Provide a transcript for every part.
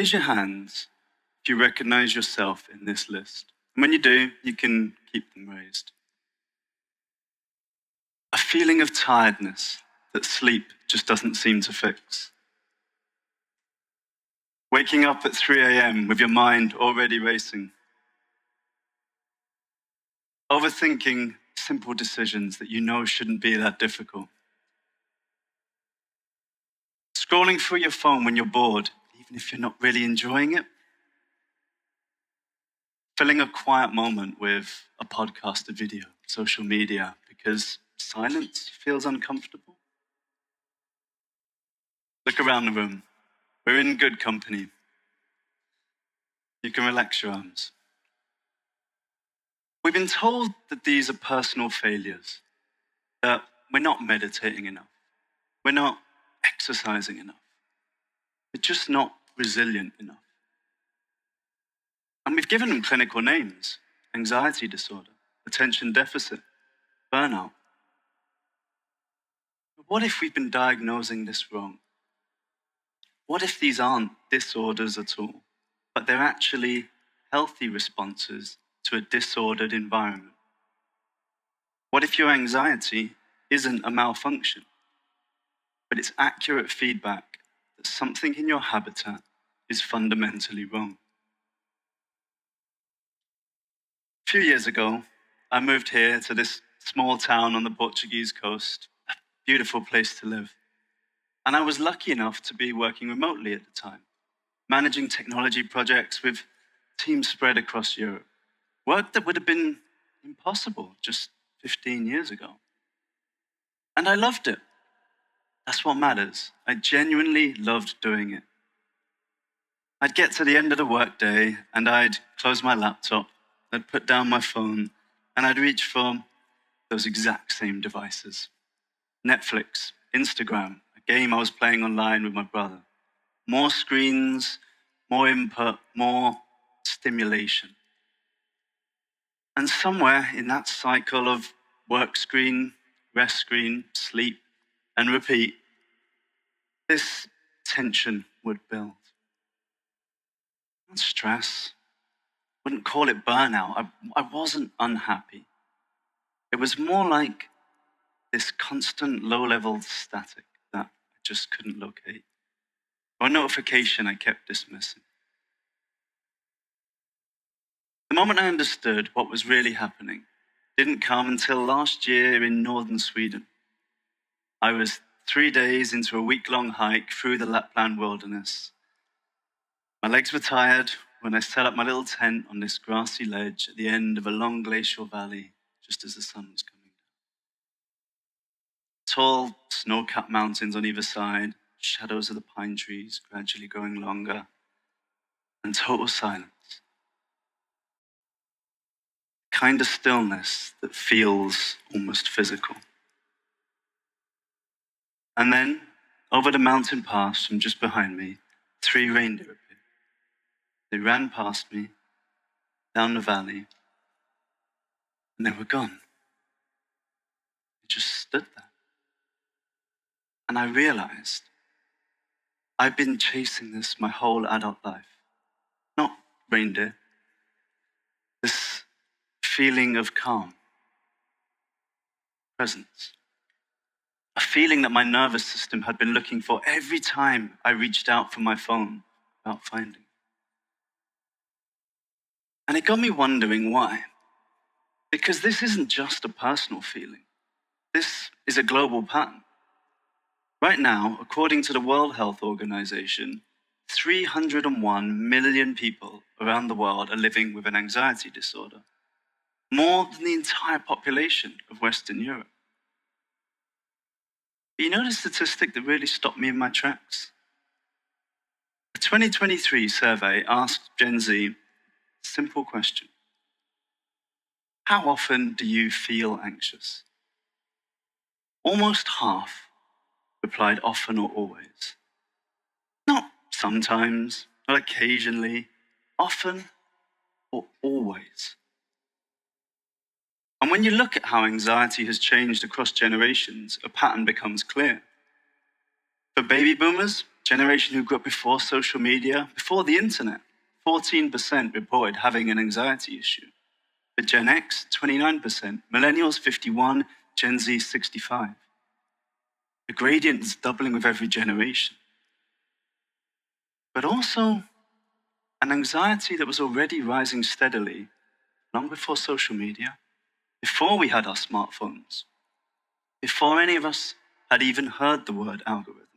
raise your hands if you recognize yourself in this list. And when you do, you can keep them raised. A feeling of tiredness that sleep just doesn't seem to fix. Waking up at 3 a.m. with your mind already racing. Overthinking simple decisions that you know shouldn't be that difficult. Scrolling through your phone when you're bored, even if you're not really enjoying it. Filling a quiet moment with a podcast, a video, social media, because silence feels uncomfortable. Look around the room. We're in good company. You can relax your arms. We've been told that these are personal failures, that we're not meditating enough, we're not exercising enough, we're just not resilient enough. And we've given them clinical names: anxiety disorder, attention deficit, burnout. But what if we've been diagnosing this wrong? What if these aren't disorders at all, but they're actually healthy responses to a disordered environment? What if your anxiety isn't a malfunction, but it's accurate feedback that something in your habitat is fundamentally wrong? A few years ago, I moved here to this small town on the Portuguese coast, a beautiful place to live. And I was lucky enough to be working remotely at the time, managing technology projects with teams spread across Europe. Work that would have been impossible just 15 years ago. And I loved it. That's what matters. I genuinely loved doing it. I'd get to the end of the workday and I'd close my laptop, I'd put down my phone, and I'd reach for those exact same devices. Netflix, Instagram, a game I was playing online with my brother. More screens, more input, more stimulation. And somewhere in that cycle of work screen, rest screen, sleep, and repeat, this tension would build. Not stress. Wouldn't call it burnout. I wasn't unhappy. It was more like this constant low-level static that I just couldn't locate, or a notification I kept dismissing. The moment I understood what was really happening didn't come until last year in northern Sweden. I was 3 days into a week-long hike through the Lapland wilderness. My legs were tired when I set up my little tent on this grassy ledge at the end of a long glacial valley, just as the sun was coming down. Tall, snow-capped mountains on either side, shadows of the pine trees gradually growing longer, and total silence. A kind of stillness that feels almost physical. And then, over the mountain pass from just behind me, 3 reindeer appeared. They ran past me, down the valley, and they were gone. They just stood there. And I realized I've been chasing this my whole adult life. Not reindeer. This feeling of calm, presence. A feeling that my nervous system had been looking for every time I reached out for my phone without finding. And it got me wondering why. Because this isn't just a personal feeling. This is a global pattern. Right now, according to the World Health Organization, 301 million people around the world are living with an anxiety disorder. More than the entire population of Western Europe. But you know the statistic that really stopped me in my tracks? A 2023 survey asked Gen Z a simple question. How often do you feel anxious? Almost half replied often or always. Not sometimes, not occasionally, often or always. And when you look at how anxiety has changed across generations, a pattern becomes clear. For baby boomers, generation who grew up before social media, before the internet, 14% reported having an anxiety issue. For Gen X, 29%, millennials, 51%, Gen Z, 65%. The gradient is doubling with every generation. But also an anxiety that was already rising steadily long before social media, before we had our smartphones, before any of us had even heard the word algorithm.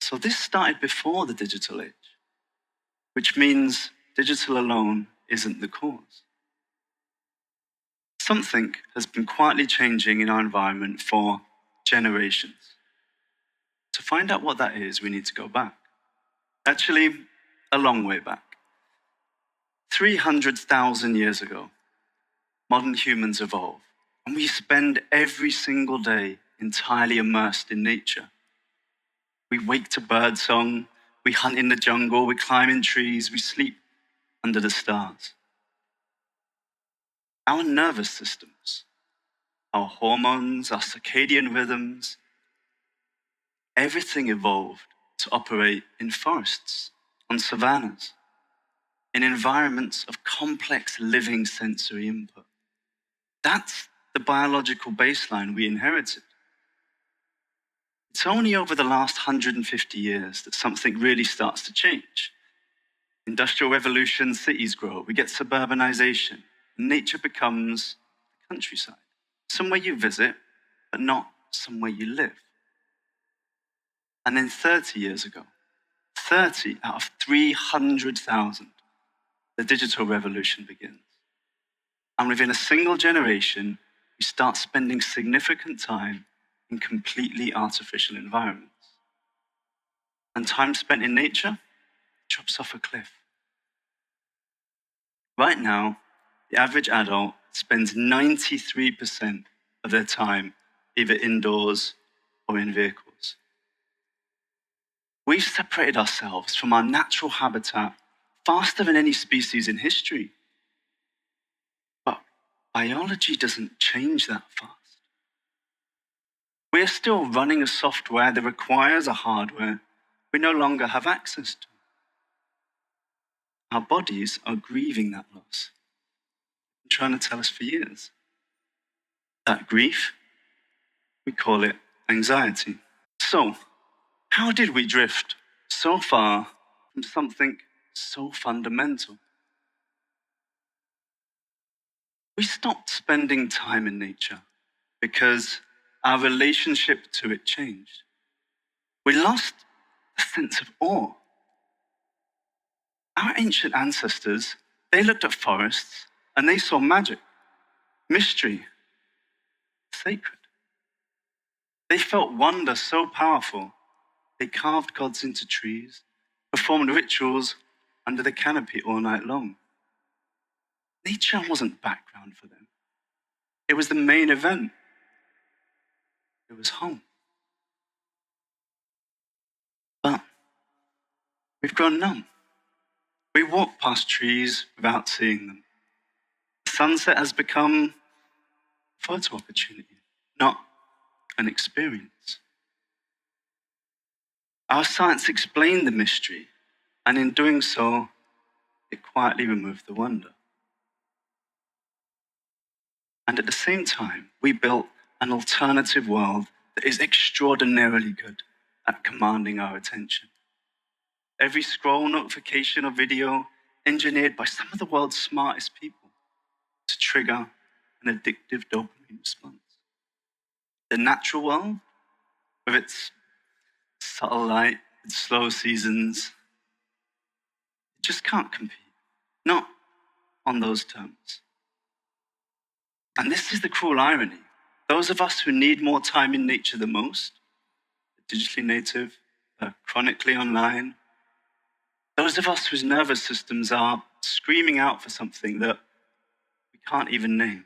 So this started before the digital age, which means digital alone isn't the cause. Something has been quietly changing in our environment for generations. To find out what that is, we need to go back. Actually, a long way back. 300,000 years ago, modern humans evolved, and we spend every single day entirely immersed in nature. We wake to birdsong, we hunt in the jungle, we climb in trees, we sleep under the stars. Our nervous systems, our hormones, our circadian rhythms, everything evolved to operate in forests, on savannas, in environments of complex living sensory input. That's the biological baseline we inherited. It's only over the last 150 years that something really starts to change. Industrial revolution, cities grow, we get suburbanization, and nature becomes the countryside. Somewhere you visit, but not somewhere you live. And then 30 years ago, 30 out of 300,000, the digital revolution begins. And within a single generation, we start spending significant time in completely artificial environments. And time spent in nature drops off a cliff. Right now, the average adult spends 93% of their time either indoors or in vehicles. We've separated ourselves from our natural habitat faster than any species in history. But biology doesn't change that fast. We're still running a software that requires a hardware we no longer have access to. Our bodies are grieving that loss, trying to tell us for years. That grief, we call it anxiety. So, how did we drift so far from something so fundamental? We stopped spending time in nature because our relationship to it changed. We lost a sense of awe. Our ancient ancestors, they looked at forests and they saw magic, mystery, sacred. They felt wonder so powerful, they carved gods into trees, performed rituals under the canopy all night long. Nature wasn't background for them. It was the main event. It was home. But we've grown numb. We walk past trees without seeing them. The sunset has become a photo opportunity, not an experience. Our science explained the mystery, and in doing so, it quietly removed the wonder. And at the same time, we built an alternative world that is extraordinarily good at commanding our attention. Every scroll, notification, or video engineered by some of the world's smartest people to trigger an addictive dopamine response. The natural world, with its subtle light, its slow seasons, it just can't compete. Not on those terms. And this is the cruel irony. Those of us who need more time in nature the most, the digitally native, the chronically online, those of us whose nervous systems are screaming out for something that we can't even name,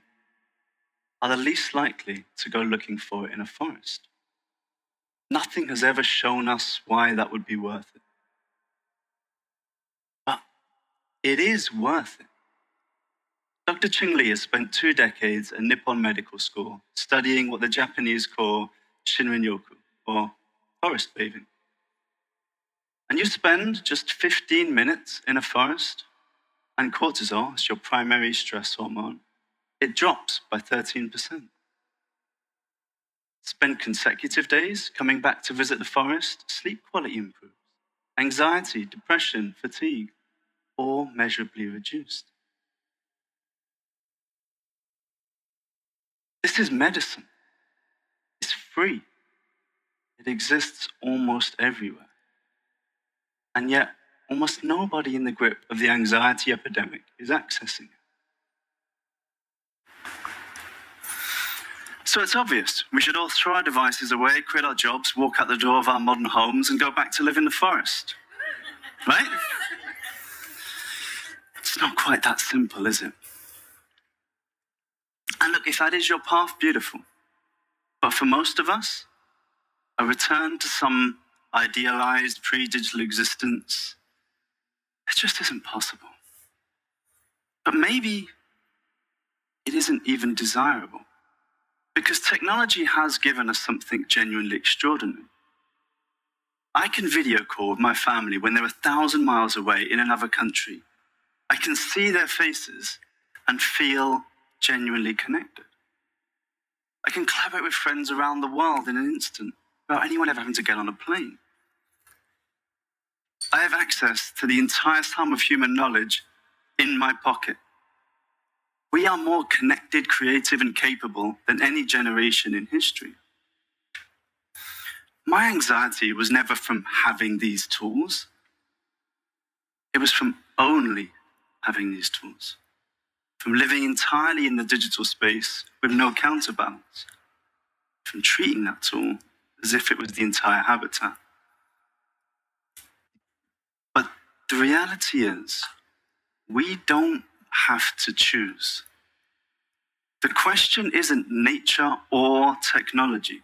are the least likely to go looking for it in a forest. Nothing has ever shown us why that would be worth it. But it is worth it. Dr. Ching Li has spent 2 decades at Nippon Medical School studying what the Japanese call Shinrin-yoku, or forest bathing. And you spend just 15 minutes in a forest, and cortisol, is your primary stress hormone, it drops by 13%. Spend consecutive days coming back to visit the forest, sleep quality improves. Anxiety, depression, fatigue, all measurably reduced. This is medicine. It's free. It exists almost everywhere. And yet, almost nobody in the grip of the anxiety epidemic is accessing it. So it's obvious. We should all throw our devices away, quit our jobs, walk out the door of our modern homes, and go back to live in the forest. Right? It's not quite that simple, is it? And look, if that is your path, beautiful. But for most of us, a return to some idealized pre-digital existence, it just isn't possible. But maybe it isn't even desirable, because technology has given us something genuinely extraordinary. I can video call with my family when they're 1,000 miles away in another country. I can see their faces and feel genuinely connected. I can collaborate with friends around the world in an instant without anyone ever having to get on a plane. I have access to the entire sum of human knowledge in my pocket. We are more connected, creative, and capable than any generation in history. My anxiety was never from having these tools. It was from only having these tools, from living entirely in the digital space with no counterbalance, from treating that tool as if it was the entire habitat. But the reality is, we don't have to choose. The question isn't nature or technology.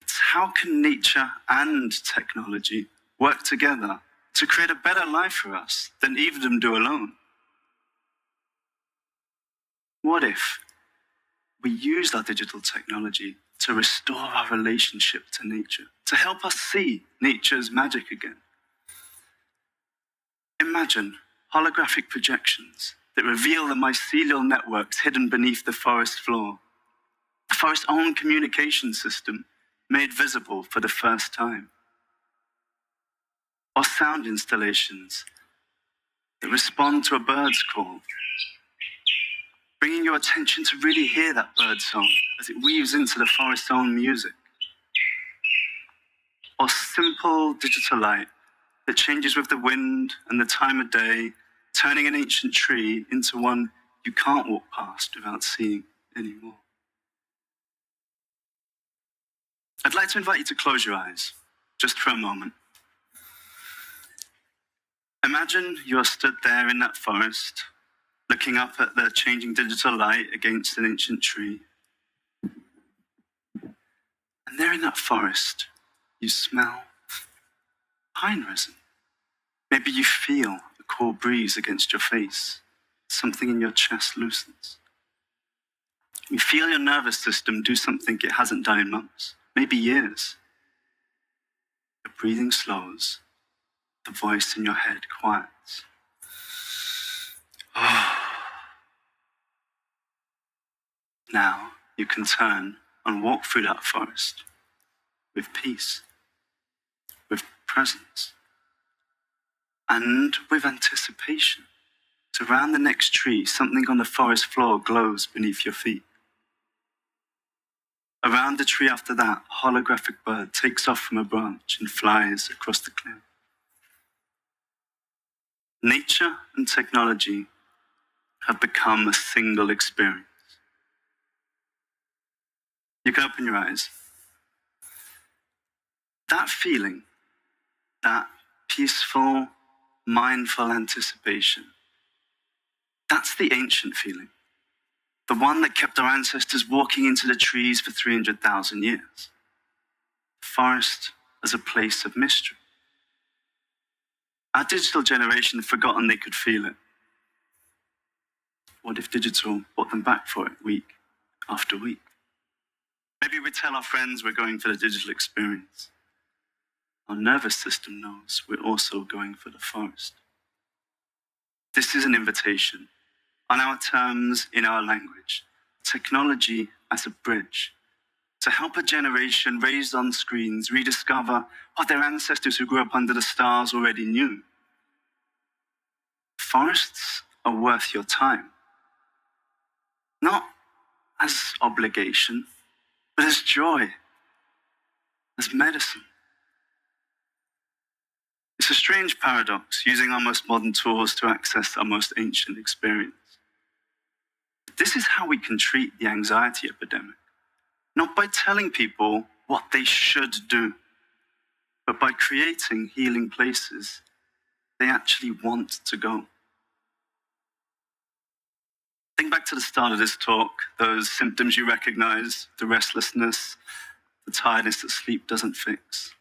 It's how can nature and technology work together to create a better life for us than either of them do alone? What if we used our digital technology to restore our relationship to nature, to help us see nature's magic again? Imagine holographic projections that reveal the mycelial networks hidden beneath the forest floor, the forest's own communication system made visible for the first time. Or sound installations that respond to a bird's call, bringing your attention to really hear that bird song as it weaves into the forest's own music. Or simple digital light that changes with the wind and the time of day, turning an ancient tree into one you can't walk past without seeing anymore. I'd like to invite you to close your eyes, just for a moment. Imagine you're stood there in that forest, looking up at the changing digital light against an ancient tree. And there in that forest, you smell pine resin. Maybe you feel a cool breeze against your face. Something in your chest loosens. You feel your nervous system do something it hasn't done in months, maybe years. Your breathing slows. The voice in your head quiets. Now you can turn and walk through that forest with peace, with presence, and with anticipation. So around the next tree, something on the forest floor glows beneath your feet. Around the tree after that, a holographic bird takes off from a branch and flies across the clearing. Nature and technology have become a single experience. You can open your eyes. That feeling, that peaceful, mindful anticipation, that's the ancient feeling. The one that kept our ancestors walking into the trees for 300,000 years. The forest as a place of mystery. Our digital generation had forgotten they could feel it. What if digital brought them back for it week after week? Maybe Maybe we tell our friends we're going for the digital experience. Our nervous system knows we're also going for the forest. This is an invitation, on our terms, in our language, technology as a bridge, to help a generation raised on screens rediscover what their ancestors who grew up under the stars already knew. Forests are worth your time, not as obligation, but as joy, as medicine. It's a strange paradox, using our most modern tools to access our most ancient experience. This is how we can treat the anxiety epidemic, not by telling people what they should do, but by creating healing places they actually want to go. Think back to the start of this talk, those symptoms you recognize, the restlessness, the tiredness that sleep doesn't fix.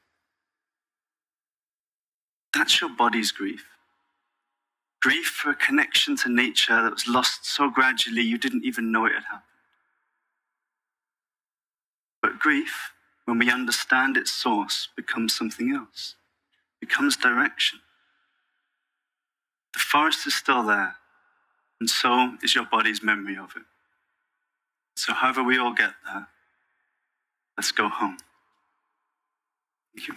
That's your body's grief. Grief for a connection to nature that was lost so gradually you didn't even know it had happened. But grief, when we understand its source, becomes something else, becomes direction. The forest is still there, and so is your body's memory of it. So however we all get there, let's go home. Thank you.